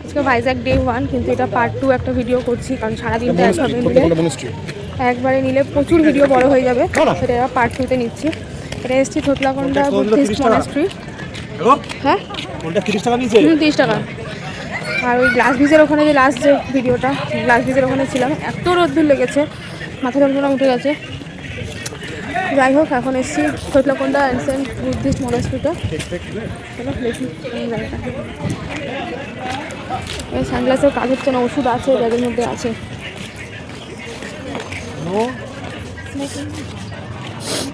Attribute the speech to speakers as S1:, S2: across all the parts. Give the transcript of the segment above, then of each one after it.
S1: আজকে ভাইজ্যাক ডে 1, কিন্তু এটা পার্ট 2 একটা ভিডিও করছি, কারণ সারাদিনটা একবারে নিলে প্রচুর ভিডিও বড় হয়ে যাবে, সেটা পার্ট 2-তে নিচ্ছি। এটা এসছি থোতলাকোন্ডা বুদ্ধিস্ট মনাস্ট্রি। হ্যাঁ 30 টাকা। আর ওই গ্লাস ব্রিজের ওখানে যে লাস্ট যে ভিডিওটা, গ্লাস ব্রিজের ওখানে ছিলাম, এত রোদ্দুর লেগেছে, মাথা যন্ত্রণা উঠে গেছে। যাই হোক, এখন এসছি থোতলাকোন্ডা অ্যানসেন্ট বুদ্ধিস্ট মনাস্ট্রিটা। এই সানগ্লাসের কাজ হচ্ছে না, ওষুধ আছে ব্যাগের মধ্যে আছে।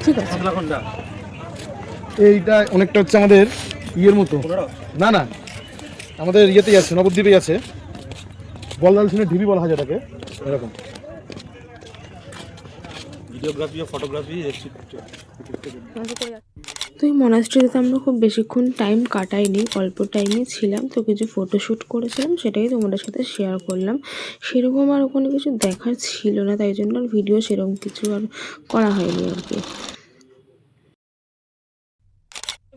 S1: ঠিক আছে,
S2: এইটা অনেকটা হচ্ছে আমাদের ইয়ের মতো, না না আমাদের ইয়েতেই আছে, নবদ্বীপেই আছে, বলদাল সিনের ঢিবি বলা হয় যেটাকে, এরকম ভিডিওগ্রাফি ও ফটোগ্রাফি।
S1: তো এই মনাস্ট্রিতে আমরা খুব বেশিক্ষণ টাইম কাটাইনি, অল্প টাইমে ছিলাম, তো কিছু ফটোশ্যুট করেছিলাম, সেটাই তোমাদের সাথে শেয়ার করলাম। সেরকম আর ওখানে কিছু দেখার ছিল না, তাই জন্য আর ভিডিও সেরকম কিছু আর করা হয়নি আর কি।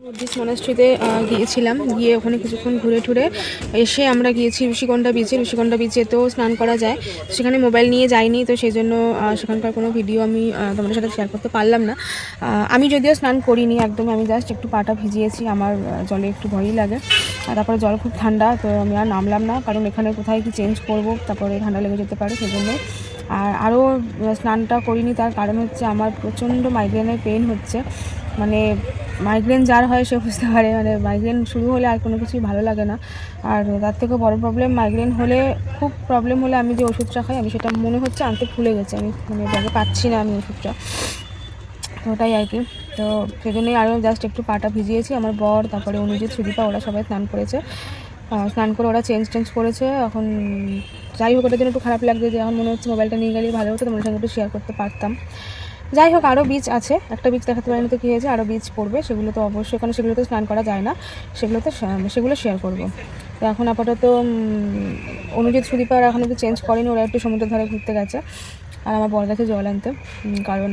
S1: বুদ্ধিস্ট মনাস্ট্রিতে গিয়েছিলাম, গিয়ে ওখানে কিছুক্ষণ ঘুরে টুরে এসে আমরা গিয়েছি ঋষিকোন্ডা বিচে। ঋষিকোন্ডা বিচেতেও স্নান করা যায়, সেখানে মোবাইল নিয়ে যাইনি, তো সেই জন্য সেখানকার কোনো ভিডিও আমি তোমাদের সাথে শেয়ার করতে পারলাম না। আমি যদিও স্নান করিনি একদম, আমি জাস্ট একটু পাটা ভিজিয়েছি, আমার জলে একটু ভয়ই লাগে। তারপরে জল খুব ঠান্ডা, তো আমি আর নামলাম না, কারণ এখানে কোথায় কি চেঞ্জ করব, তারপরে ঠান্ডা লেগে যেতে পারে, সেই জন্য। আর আরও স্নানটা করিনি, তার কারণ হচ্ছে আমার প্রচণ্ড মাইগ্রেনের পেন হচ্ছে। মানে মাইগ্রেন যার হয় সে বুঝতে পারে, মানে মাইগ্রেন শুরু হলে আর কোনো কিছুই ভালো লাগে না। আর তার থেকেও বড় প্রবলেম, মাইগ্রেন হলে খুব প্রবলেম হলে আমি যে ওষুধটা খাই, আমি সেটা মনে হচ্ছে আনতে ভুলে গেছি, আমি মানে ব্যাগে পাচ্ছি না আমি ওষুধটা, ওটাই আর কি। তো সেজন্যই আরও জাস্ট একটু পাটা ভিজিয়েছি। আমার বর, তারপরে অনুজিৎ, সুদীপা, ওরা সবাই স্নান করেছে, স্নান করে ওরা চেঞ্জ করেছে। এখন যাই হোক, ওটার জন্য একটু খারাপ লাগছে যে এখন মনে হচ্ছে মোবাইলটা নিয়ে গেলেই ভালো হতো, তোমাদের সঙ্গে একটু শেয়ার করতে পারতাম। যাই হোক, আরও বিচ আছে, একটা বিচ দেখাতে পারিনি তো কী হয়েছে, আরও বিচ পড়বে, সেগুলো তো অবশ্যই, কারণ সেগুলোতে স্নান করা যায় না, সেগুলো শেয়ার করবো। তো এখন আপাতত অনুজিৎ, সুদীপা আর এখনও তো চেঞ্জ করেনি, ওরা একটু সমুদ্রের ধারে ঘুরতে গেছে, আর আমার বর গেছে জল আনতে, কারণ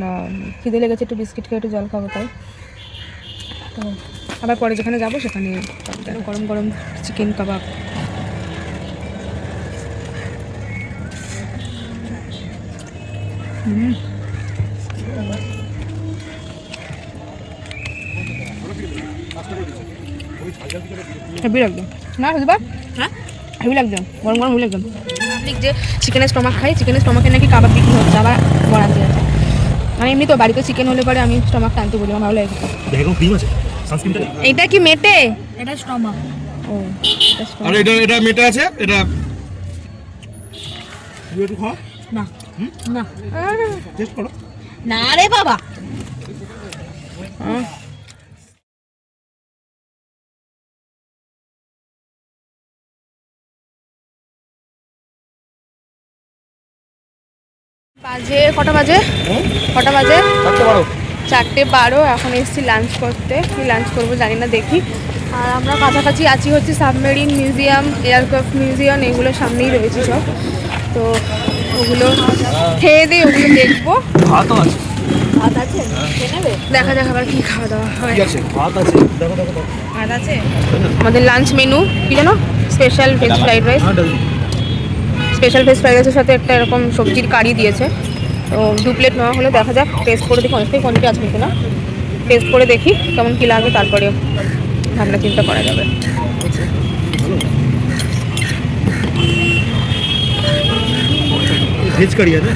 S1: খিদে লেগেছে, একটু বিস্কিট খেয়ে একটু জল খাবো তাই। তো আবার পরে যেখানে যাবো সেখানে গরম গরম চিকেন কাবাব। হেভি লাগবে না সুদীপা? হ্যাঁ হেভি লাগবে, গরম গরম হেভি লাগবে। যে চিকেনের স্টমাক খাই, চিকেনের স্টমাকের নাকি কাবাব বিক্রি হচ্ছে, আবার বড় আনতে যাচ্ছে। মানে এমনি তো বাড়িতে চিকেন হলে পরে আমি স্টমাকটা আনতে বলি, আমার ভালো লাগে। এটা কি মেটে? এটা স্টমাক। ও
S2: আর এটা মেটে আছে, এটা একটু খাও
S1: না না
S2: টেস্ট করো
S1: না রে বাবা। বাজে কটা বাজে? 4:12। এখন এসেছি লাঞ্চ করতে, কি লাঞ্চ করবো জানি না, দেখি। আর আমরা কাছাকাছি আছি হচ্ছে সাবমেরিন মিউজিয়াম, এয়ারক্রাফট মিউজিয়াম, এগুলো সামনেই রয়েছে সব, তো ওগুলো খেয়ে দিয়ে ওগুলো দেখবো। ভাত আছে, দেখা যাক আবার কি খাওয়া দাওয়া হয়। ভাত আছে আমাদের লাঞ্চ মেনু কি জানো, special veg fried rice, special veg fried রাইসের সাথে একটা এরকম সবজির কারি দিয়েছে। তো 2 প্লেট নেওয়া হলে, দেখা যাক, টেস্ট করে দেখি, অনেকটাই কোয়ান্টিটি আছে কিন্তু না, টেস্ট করে দেখি কেমন কী লাগে, তারপরে ভাবনা চিন্তা করা যাবে।
S2: ভেজ কারি আছে,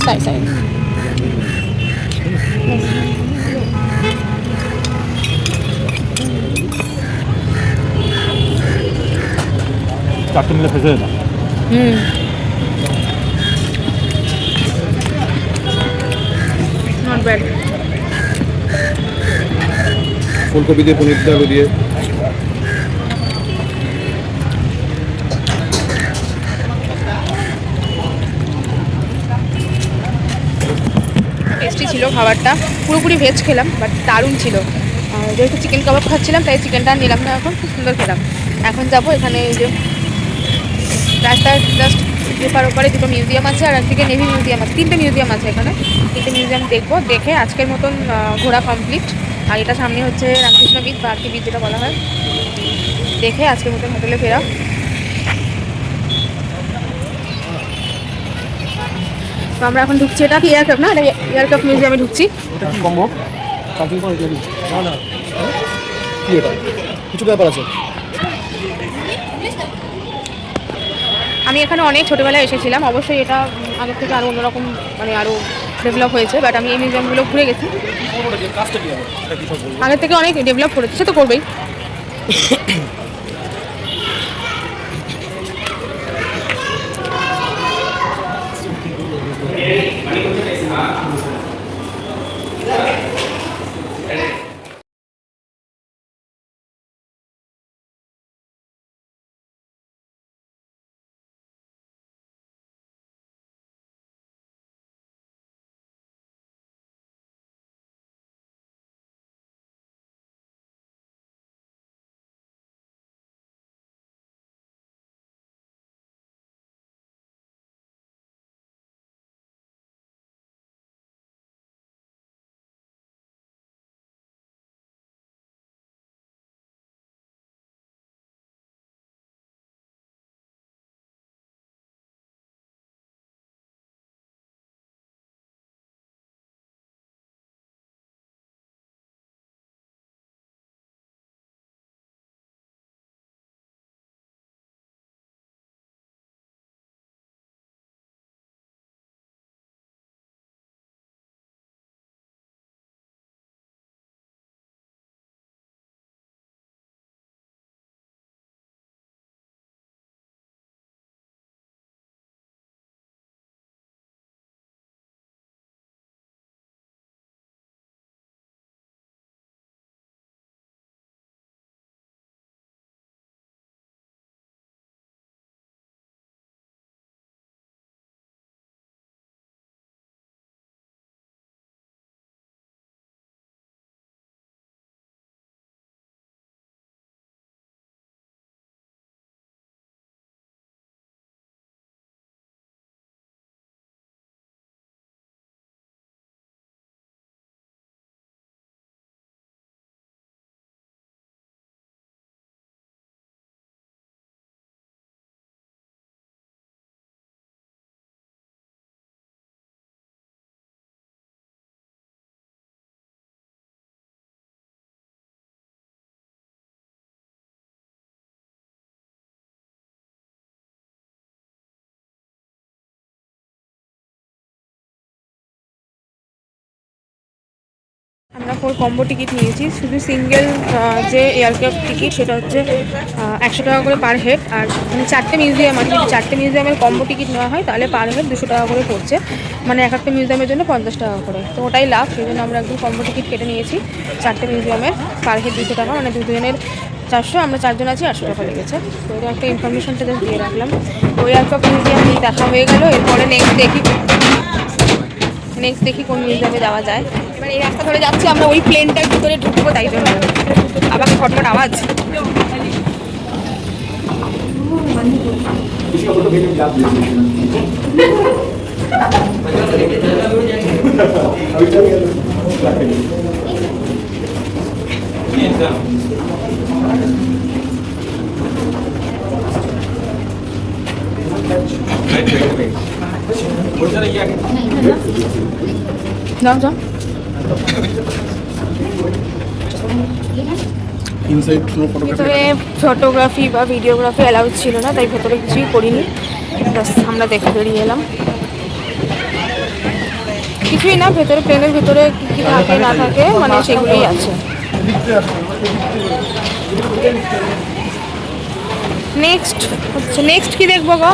S1: সাই
S2: চারটে মিলে ফেসে না।
S1: Not bad.
S2: ফুলকপি দিয়ে, পনির আলু দিয়ে,
S1: টেস্টি ছিল খাবারটা, পুরোপুরি ভেজ খেলাম, বাট দারুণ ছিল। যেহেতু চিকেন কাবাব খাচ্ছিলাম তাই চিকেনটা নিলাম না, এখন খুব সুন্দর খেলাম। এখন যাবো, এখানে এই যে রাস্তার জাস্ট এপার ওপারে দুটো মিউজিয়াম আছে, আর একদিকে নেভি মিউজিয়াম আছে। 3টে মিউজিয়াম আছে এখানে, 3টে মিউজিয়াম দেখবো, দেখে আজকের মতন ঘোরা কমপ্লিট। আর এটা সামনে হচ্ছে রামকৃষ্ণ বিচ বা আরকি বিচ যেটা বলা হয়, দেখে আজকের মতন হোটেলে ফেরা। তো আমরা এখন ঢুকছি, এটা কি এয়ারক্রাফট না, এটা এয়ারক্রাফট মিউজিয়ামে ঢুকছি।
S2: এটা কি কম হোক সামথিং করে দিই না না কি এটা কিছু ব্যাপার আছে।
S1: আমি এখানে অনেক ছোটোবেলায় এসেছিলাম, অবশ্যই এটা আগের থেকে আরও অন্যরকম, মানে আরও ডেভেলপ হয়েছে, বাট আমি এই মিউজিয়ামগুলো ঘুরে গেছি, আগের থেকে অনেক ডেভেলপ করেছে, সে তো করবেই। আমরা 4 কম্বো টিকিট নিয়েছি, শুধু সিঙ্গেল যে এয়ারক্রাফট টিকিট সেটা হচ্ছে 100 টাকা করে পার হেড, আর 4টে মিউজিয়াম আছে, যদি 4টে মিউজিয়ামের কম্বো টিকিট নেওয়া হয় তাহলে পার হেড 200 টাকা করে পড়ছে, মানে এক একটা মিউজিয়ামের জন্য 50 টাকা করে। তো ওটাই লাভ, সেই জন্য আমরা একদম কম্বো টিকিট কেটে নিয়েছি 4টে মিউজিয়ামের, পার হেড 200 টাকা, মানে দুজনের 400, আমরা 4 জন আছি, 800 টাকা লেগেছে। তো এটা একটা ইনফরমেশনটা জাস্ট দিয়ে রাখলাম। তো এয়ারক্রাফট মিউজিয়াম দেখা হয়ে গেল, এরপরে নেক্সট দেখি কোন মিউজিয়ামে যাওয়া যায়। এবার এই রাস্তা ধরে যাচ্ছি আমরা, ওই প্লেনটার ভিতরে ঢুকবো, তাই জন্য আবার খটখট আওয়াজ। যাও যাও, ভিতরে ফটোগ্রাফি বা ভিডিওগ্রাফি অ্যালাউড ছিল না, তাই ভেতরে কিছুই করিনি, জাস্ট আমরা দেখে বেরিয়ে এলাম। কিছুই না, ভেতরে প্লেনের ভিতরে কী কী থাকে না থাকে মানে সেগুলোই আছে। নেক্সট কি দেখবো গো?